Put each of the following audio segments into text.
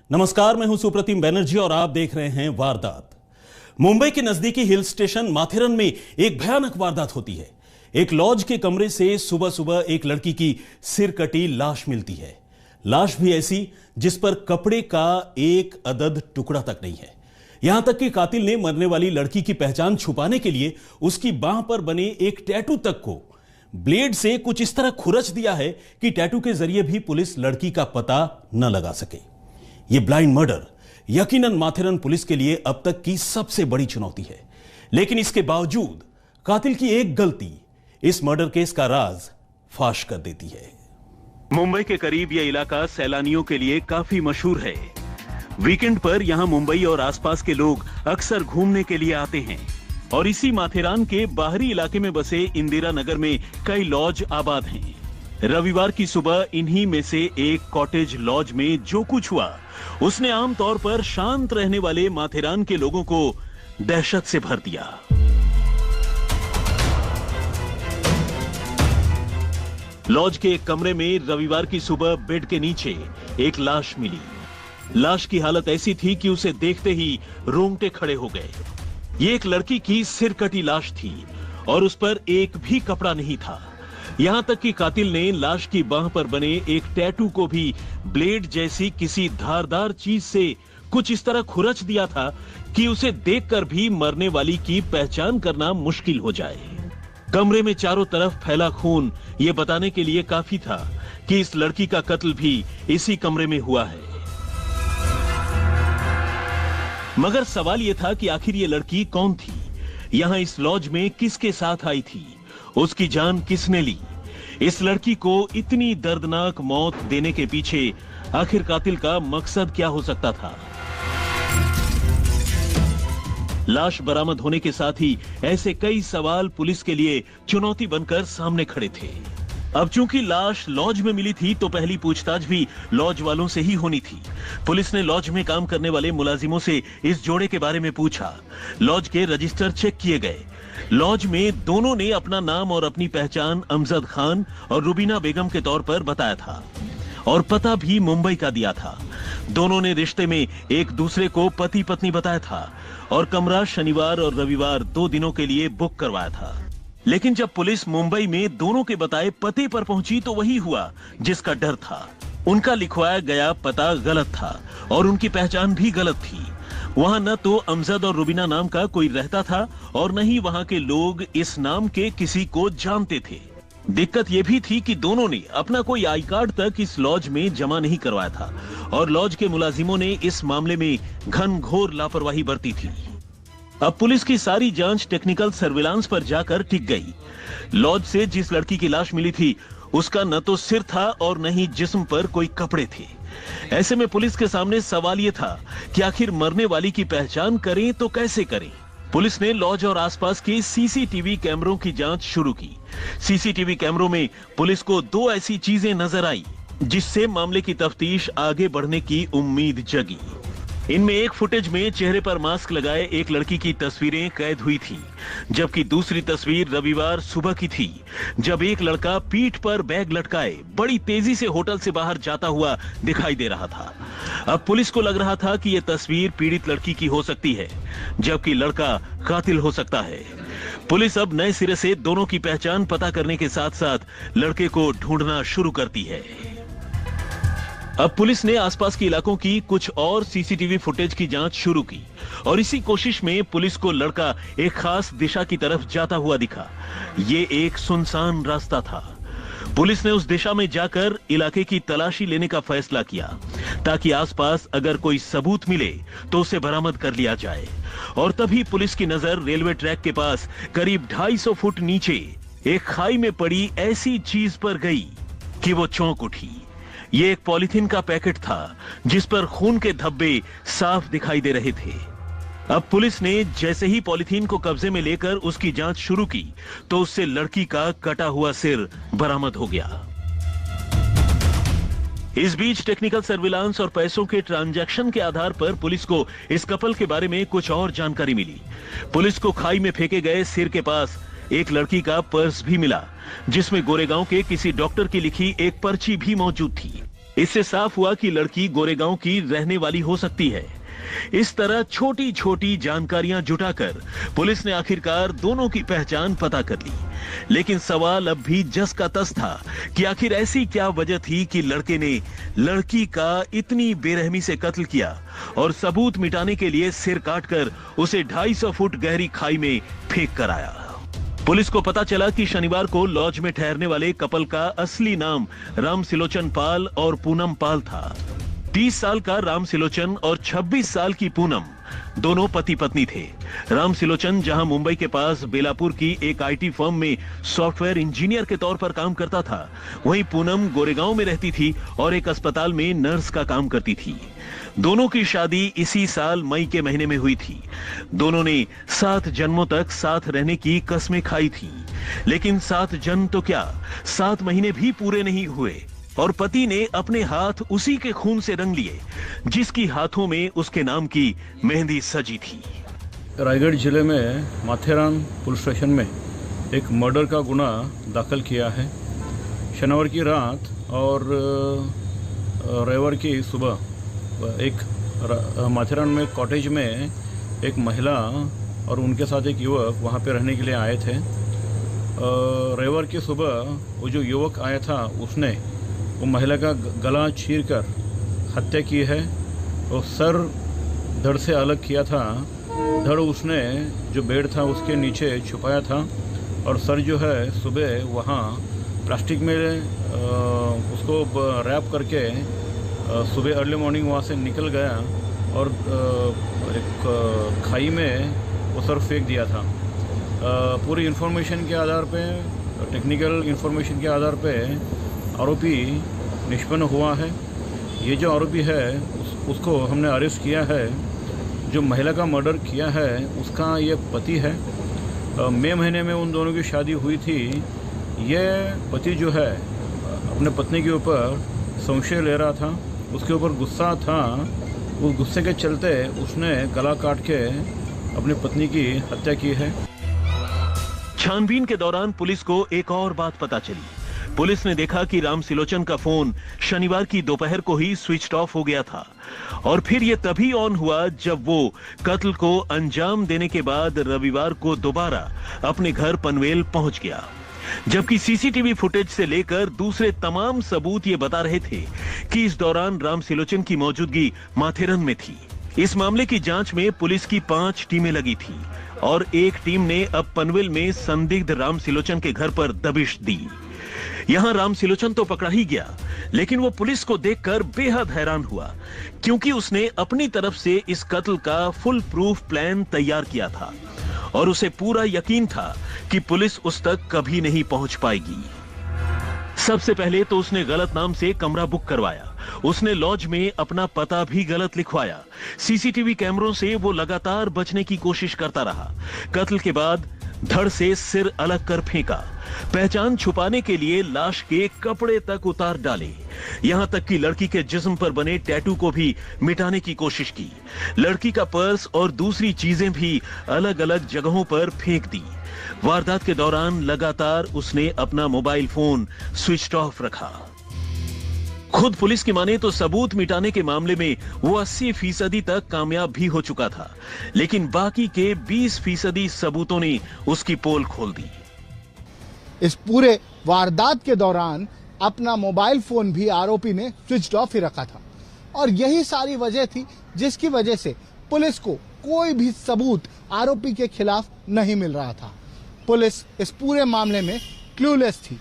नमस्कार, मैं हूं सुप्रतिम बनर्जी और आप देख रहे हैं वारदात। मुंबई के नजदीकी हिल स्टेशन माथेरन में एक भयानक वारदात होती है। एक लॉज के कमरे से सुबह सुबह एक लड़की की सिर कटी लाश मिलती है। लाश भी ऐसी जिस पर कपड़े का एक अदद टुकड़ा तक नहीं है। यहां तक कि कातिल ने मरने वाली लड़की की पहचान छुपाने के लिए उसकी बांह पर बने एक टैटू तक को ब्लेड से कुछ इस तरह खुरच दिया है कि टैटू के जरिए भी पुलिस लड़की का पता न लगा सके। यह ब्लाइंड मर्डर यकीनन माथेरन पुलिस के लिए अब तक की सबसे बड़ी चुनौती है, लेकिन इसके बावजूद कातिल की एक गलती इस मर्डर केस का राज फाश कर देती है। मुंबई के करीब यह इलाका सैलानियों के लिए काफी मशहूर है। वीकेंड पर यहां मुंबई और आसपास के लोग अक्सर घूमने के लिए आते हैं और इसी माथेरान के बाहरी इलाके में बसे इंदिरा नगर में कई लॉज आबाद हैं। रविवार की सुबह इन्हीं में से एक कॉटेज लॉज में जो कुछ हुआ उसने आमतौर पर शांत रहने वाले माथेरान के लोगों को दहशत से भर दिया। लॉज के एक कमरे में रविवार की सुबह बेड के नीचे एक लाश मिली। लाश की हालत ऐसी थी कि उसे देखते ही रोंगटे खड़े हो गए। ये एक लड़की की सिर कटी लाश थी और उस पर एक भी कपड़ा नहीं था। यहां तक कि कातिल ने लाश की बांह पर बने एक टैटू को भी ब्लेड जैसी किसी धारदार चीज से कुछ इस तरह खुरच दिया था कि उसे देखकर भी मरने वाली की पहचान करना मुश्किल हो जाए। कमरे में चारों तरफ फैला खून ये बताने के लिए काफी था कि इस लड़की का कत्ल भी इसी कमरे में हुआ है। मगर सवाल यह था कि आखिर ये लड़की कौन थी, यहां इस लॉज में किसके साथ आई थी, उसकी जान किसने ली। इस लड़की को इतनी दर्दनाक मौत देने के पीछे आखिर कातिल का मकसद क्या हो सकता था। लाश बरामद होने के साथ ही ऐसे कई सवाल पुलिस के लिए चुनौती बनकर सामने खड़े थे। अब चूंकि लाश लॉज में मिली थी तो पहली पूछताछ भी लॉज वालों से ही होनी थी। पुलिस ने लॉज में काम करने वाले मुलाजिमों से इस जोड़े के बारे में पूछा। लॉज के रजिस्टर चेक किए गए। लॉज में दोनों ने अपना नाम और अपनी पहचान अमजद खान और रुबीना बेगम के तौर पर बताया था और पता भी मुंबई का दिया था। दोनों ने रिश्ते में एक दूसरे को पति पत्नी बताया था और कमरा शनिवार और रविवार 2 दिनों के लिए बुक करवाया था। लेकिन जब पुलिस मुंबई में दोनों के बताए पते पर पहुंची तो वही हुआ जिसका डर था। उनका लिखवाया गया पता गलत था और उनकी पहचान भी गलत थी। वहां न तो अमजद और रुबीना नाम का कोई रहता था और न ही वहां के लोग इस नाम के किसी को जानते थे। दिक्कत यह भी थी कि दोनों ने अपना कोई आई कार्ड तक इस लॉज में जमा नहीं करवाया था और लॉज के मुलाजिमों ने इस मामले में घनघोर लापरवाही बरती थी। अब पुलिस की सारी जांच टेक्निकल सर्विलांस पर जाकर टिक गई। लॉज से जिस लड़की की लाश मिली थी उसका न तो सिर था और न ही जिस्म पर कोई कपड़े थे। ऐसे में पुलिस के सामने सवाल यह था कि आखिर मरने वाली की पहचान करें तो कैसे करें। पुलिस ने लॉज और आसपास के सीसीटीवी कैमरों की जांच शुरू की। सीसीटीवी कैमरों में पुलिस को 2 ऐसी चीजें नजर आई जिससे मामले की तफ्तीश आगे बढ़ने की उम्मीद जगी। इनमें एक फुटेज में चेहरे पर मास्क लगाए एक लड़की की तस्वीरें कैद हुई थी, जबकि दूसरी तस्वीर रविवार सुबह की थी जब एक लड़का पीठ पर बैग लटकाए बड़ी तेजी से होटल से बाहर जाता हुआ दिखाई दे रहा था। अब पुलिस को लग रहा था कि यह तस्वीर पीड़ित लड़की की हो सकती है, जबकि लड़का कातिल हो सकता है। पुलिस अब नए सिरे से दोनों की पहचान पता करने के साथ साथ लड़के को ढूंढना शुरू करती है। अब पुलिस ने आसपास के इलाकों की कुछ और सीसीटीवी फुटेज की जांच शुरू की और इसी कोशिश में पुलिस को लड़का एक खास दिशा की तरफ जाता हुआ दिखा। ये एक सुनसान रास्ता था। पुलिस ने उस दिशा में जाकर इलाके की तलाशी लेने का फैसला किया ताकि आसपास अगर कोई सबूत मिले तो उसे बरामद कर लिया जाए। और तभी पुलिस की नजर रेलवे ट्रैक के पास करीब 250 फुट नीचे एक खाई में पड़ी ऐसी चीज पर गई कि वो चौंक उठी। ये एक पॉलिथीन का पैकेट था जिस पर खून के धब्बे साफ दिखाई दे रहे थे। अब पुलिस ने जैसे ही पॉलिथीन को कब्जे में लेकर उसकी जांच शुरू की तो उससे लड़की का कटा हुआ सिर बरामद हो गया। इस बीच टेक्निकल सर्विलांस और पैसों के ट्रांजैक्शन के आधार पर पुलिस को इस कपल के बारे में कुछ और जानकारी मिली। पुलिस को खाई में फेंके गए सिर के पास एक लड़की का पर्स भी मिला जिसमें गोरेगांव के किसी डॉक्टर की लिखी एक पर्ची भी मौजूद थी। इससे साफ हुआ कि लड़की गोरेगांव की रहने वाली हो सकती है। इस तरह छोटी छोटी जानकारियां जुटाकर पुलिस ने आखिरकार दोनों की पहचान पता कर ली। लेकिन सवाल अब भी जस का तस था कि आखिर ऐसी क्या वजह थी कि लड़के ने लड़की का इतनी बेरहमी से कत्ल किया और सबूत मिटाने के लिए सिर काटकर उसे 250 फुट गहरी खाई में फेंक कर आया। पुलिस को पता चला कि शनिवार को लॉज में ठहरने वाले कपल का असली नाम राम सिलोचन पाल और पूनम पाल था। 30 साल का राम सिलोचन और 26 साल की पूनम दोनों पति पत्नी थे। राम सिलोचन जहां मुंबई के पास बेलापुर की एक आईटी फर्म में सॉफ्टवेयर इंजीनियर के तौर पर काम करता था, वहीं पूनम गोरेगांव में रहती थी और एक अस्पताल में नर्स का काम करती थी। दोनों की शादी इसी साल मई के महीने में हुई थी। दोनों ने 7 जन्मों तक साथ रहने की कस्में खाई थी, लेकिन 7 जन्म तो क्या 7 महीने भी पूरे नहीं हुए और पति ने अपने हाथ उसी के खून से रंग लिए जिसकी हाथों में उसके नाम की मेहंदी सजी थी। रायगढ़ जिले में माथेरान पुलिस स्टेशन में एक मर्डर का गुना दाखिल किया है। शनिवार की रात और रविवार की सुबह एक माथेरान में कॉटेज में एक महिला और उनके साथ एक युवक वहां पे रहने के लिए आए थे। रविवार की सुबह वो जो युवक आया था उसने वो महिला का गला चीरकर हत्या की है और सर धड़ से अलग किया था। धड़ उसने जो बेड था उसके नीचे छुपाया था और सर जो है सुबह वहाँ प्लास्टिक में उसको रैप करके सुबह अर्ली मॉर्निंग वहाँ से निकल गया और एक खाई में वो सर फेंक दिया था। पूरी इन्फॉर्मेशन के आधार पे, टेक्निकल इन्फॉर्मेशन के आधार पे आरोपी निष्पन्न हुआ है। ये जो आरोपी है उसको हमने अरेस्ट किया है। जो महिला का मर्डर किया है उसका ये पति है। मई महीने में उन दोनों की शादी हुई थी। ये पति जो है अपने पत्नी के ऊपर संशय ले रहा था, उसके ऊपर गुस्सा था। उस गुस्से के चलते उसने गला काट के अपनी पत्नी की हत्या की है। छानबीन के दौरान पुलिस को एक और बात पता चली। पुलिस ने देखा कि राम सिलोचन का फोन शनिवार की दोपहर को ही स्विच ऑफ हो गया था और फिर यह तभी ऑन हुआ जब वो कत्ल को अंजाम देने के बाद रविवार को दोबारा अपने घर पनवेल पहुंच गया। जबकि सीसीटीवी फुटेज से लेकर दूसरे तमाम सबूत ये बता रहे थे कि इस दौरान राम सिलोचन की मौजूदगी माथेरन में थी। इस मामले की जांच में पुलिस की 5 टीमें लगी थी और एक टीम ने अब पनवेल में संदिग्ध राम सिलोचन के घर पर दबिश दी। यहां राम सिलोचन तो पकड़ा ही गया, लेकिन वो पुलिस को देखकर बेहद हैरान हुआ क्योंकि उसने अपनी तरफ से इस कत्ल का फुल प्रूफ प्लान तैयार किया था और उसे पूरा यकीन था कि पुलिस उस तक कभी नहीं पहुंच पाएगी। सबसे पहले तो उसने गलत नाम से कमरा बुक करवाया। उसने लॉज में अपना पता भी गलत लिखवाया। सीसीटीवी कैमरों से वो लगातार बचने की कोशिश करता रहा। कत्ल के बाद धड़ से सिर अलग कर फेंका। पहचान छुपाने के लिए लाश के कपड़े तक उतार डाले। यहां तक कि लड़की के जिस्म पर बने टैटू को भी मिटाने की कोशिश की। लड़की का पर्स और दूसरी चीजें भी अलग अलग जगहों पर फेंक दी। वारदात के दौरान लगातार उसने अपना मोबाइल फोन स्विच ऑफ रखा। खुद पुलिस की माने तो सबूत मिटाने के मामले में वो 80% तक कामयाब भी हो चुका था, लेकिन बाकी के 20% सबूतों ने उसकी पोल खोल दी। इस पूरे वारदात के दौरान अपना मोबाइल फोन भी आरोपी ने स्विच ऑफ ही रखा था और यही सारी वजह थी जिसकी वजह से पुलिस को कोई भी सबूत आरोपी के खिलाफ नहीं मिल रहा था। पुलिस इस पूरे मामले में क्लूलेस थी।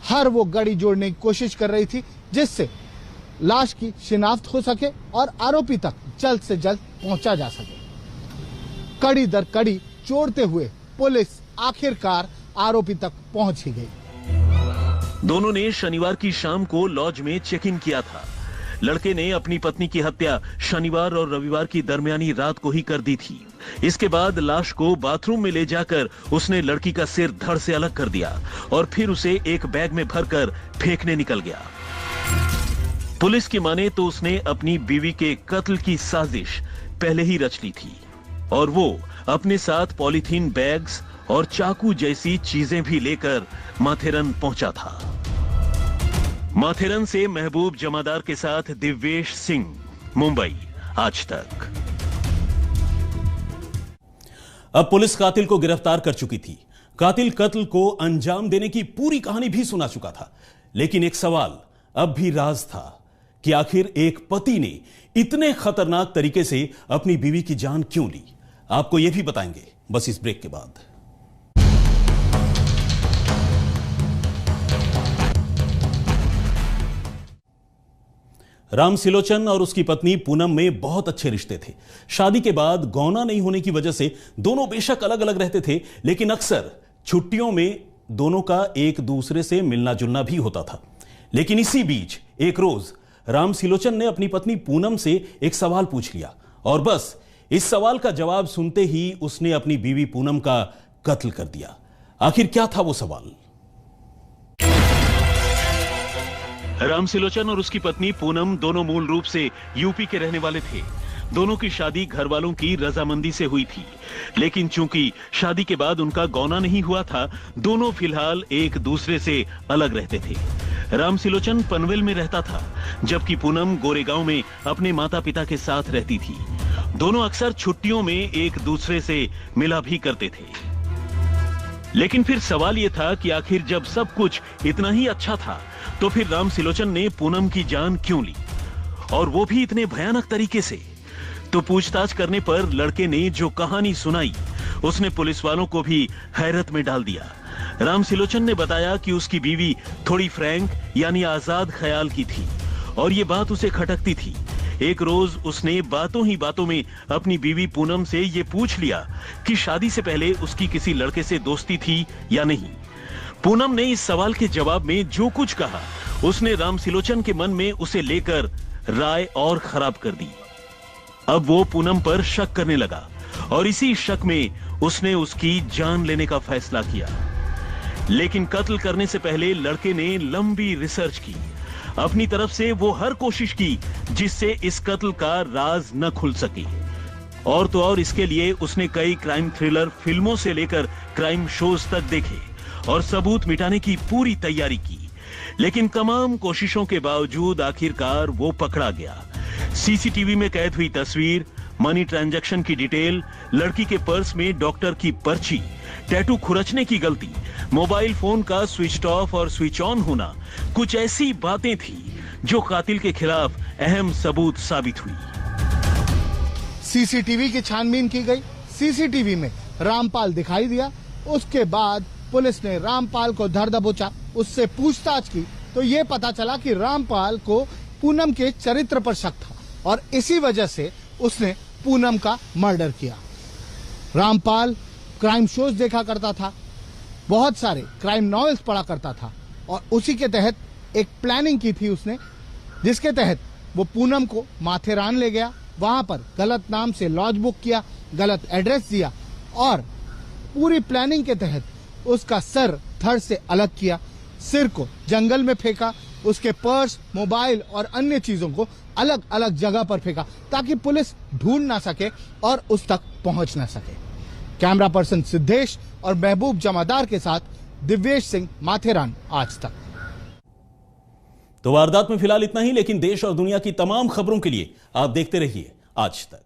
हर वो गड़ी जोड़ने की कोशिश कर रही थी जिससे लाश की शिनाख्त हो सके और आरोपी तक जल्द से जल्द पहुंचा जा सके। कड़ी दर कड़ी चोरते हुए पुलिस आखिरकार आरोपी तक पहुंच ही गई। दोनों ने शनिवार की शाम को लॉज में चेक इन किया था। लड़के ने अपनी पत्नी की हत्या शनिवार और रविवार की दरमियानी रात को ही कर दी थी। इसके बाद लाश को बाथरूम में ले जाकर उसने लड़की का सिर धड़ से अलग कर दिया और फिर उसे एक बैग में भरकर फेंकने निकल गया। पुलिस की माने तो उसने अपनी बीवी के कत्ल की साजिश पहले ही रच ली थी और वो अपने साथ पॉलीथीन बैग्स और चाकू जैसी चीजें भी लेकर माथेरन पहुंचा था। माथेरन से महबूब जमादार के साथ दिव्येश सिंह, मुंबई, आज तक। अब पुलिस कातिल को गिरफ्तार कर चुकी थी। कातिल कत्ल को अंजाम देने की पूरी कहानी भी सुना चुका था, लेकिन एक सवाल अब भी राज था कि आखिर एक पति ने इतने खतरनाक तरीके से अपनी बीवी की जान क्यों ली। आपको यह भी बताएंगे बस इस ब्रेक के बाद। राम सिलोचन और उसकी पत्नी पूनम में बहुत अच्छे रिश्ते थे। शादी के बाद गौना नहीं होने की वजह से दोनों बेशक अलग अलग रहते थे, लेकिन अक्सर छुट्टियों में दोनों का एक दूसरे से मिलना जुलना भी होता था। लेकिन इसी बीच एक रोज राम सिलोचन ने अपनी पत्नी पूनम से एक सवाल पूछ लिया, और बस इस सवाल का जवाब सुनते ही उसने अपनी बीवी पूनम का कत्ल कर दिया। आखिर क्या था वो सवाल? राम सिलोचन और उसकी पत्नी पूनम दोनों मूल रूप से यूपी के रहने वाले थे। दोनों की शादी घर वालों की रजामंदी से हुई थी, लेकिन चूंकि शादी के बाद उनका गौना नहीं हुआ था, दोनों फिलहाल एक दूसरे से अलग रहते थे। राम सिलोचन पनवेल में रहता था, जबकि पूनम गोरेगांव में अपने माता पिता के साथ रहती थी। दोनों अक्सर छुट्टियों में एक दूसरे से मिला भी करते थे। लेकिन फिर सवाल यह था कि आखिर जब सब कुछ इतना ही अच्छा था, तो फिर राम सिलोचन ने पूनम की जान क्यों ली, और वो भी इतने भयानक तरीके से? तो पूछताछ करने पर लड़के ने जो कहानी सुनाई, उसने पुलिस वालों को भी हैरत में डाल दिया। राम सिलोचन ने बताया कि उसकी बीवी थोड़ी फ्रैंक यानी आजाद ख्याल की थी, और ये बात उसे खटकती थी। एक रोज उसने बातों ही बातों में अपनी बीवी पूनम से ये पूछ लिया कि शादी से पहले उसकी किसी लड़के से दोस्ती थी या नहीं। पूनम ने इस सवाल के जवाब में जो कुछ कहा, उसने राम सिलोचन के मन में उसे लेकर राय और खराब कर दी। अब वो पूनम पर शक करने लगा, और इसी शक में उसने उसकी जान लेने का फैसला किया। लेकिन कत्ल करने से पहले लड़के ने लंबी रिसर्च की। अपनी तरफ से वो हर कोशिश की जिससे इस कत्ल का राज न खुल सके। और तो और इसके लिए उसने कई क्राइम थ्रिलर फिल्मों से लेकर क्राइम शोज तक देखे और सबूत मिटाने की पूरी तैयारी की। लेकिन तमाम कोशिशों के बावजूद आखिरकार वो पकड़ा गया। सीसीटीवी में कैद हुई तस्वीर, मनी ट्रांजैक्शन की डिटेल, लड़की के पर्स में डॉक्टर की पर्ची, टैटू खुरचने की गलती, मोबाइल फोन का स्विच ऑफ और स्विच ऑन होना, कुछ ऐसी बातें थी जो कातिल के खिलाफ अहम सबूत साबित हुई। सीसीटीवी की छानबीन की गई। सीसीटीवी में रामपाल दिखाई दिया। उसके बाद पुलिस ने रामपाल को धर दबोचा, उससे पूछताछ की तो ये पता चला कि रामपाल को पूनम के चरित्र पर शक था, और इसी वजह से उसने पूनम का मर्डर किया। रामपाल क्राइम शोज देखा करता था, बहुत सारे क्राइम नॉवेल्स पढ़ा करता था, और उसी के तहत एक प्लानिंग की थी उसने, जिसके तहत वो पूनम को माथेरान ले गया, वहां पर गलत नाम से लॉज बुक किया, गलत एड्रेस दिया, और पूरी प्लानिंग के तहत उसका सर धड़ से अलग किया, सिर को जंगल में फेंका, उसके पर्स, मोबाइल और अन्य चीजों को अलग अलग जगह पर फेंका ताकि पुलिस ढूंढ ना सके और उस तक पहुंच ना सके। कैमरा पर्सन सिद्धेश और महबूब जमादार के साथ दिव्येश सिंह, माथेरान, आज तक। तो वारदात में फिलहाल इतना ही, लेकिन देश और दुनिया की तमाम खबरों के लिए आप देखते रहिए आज तक।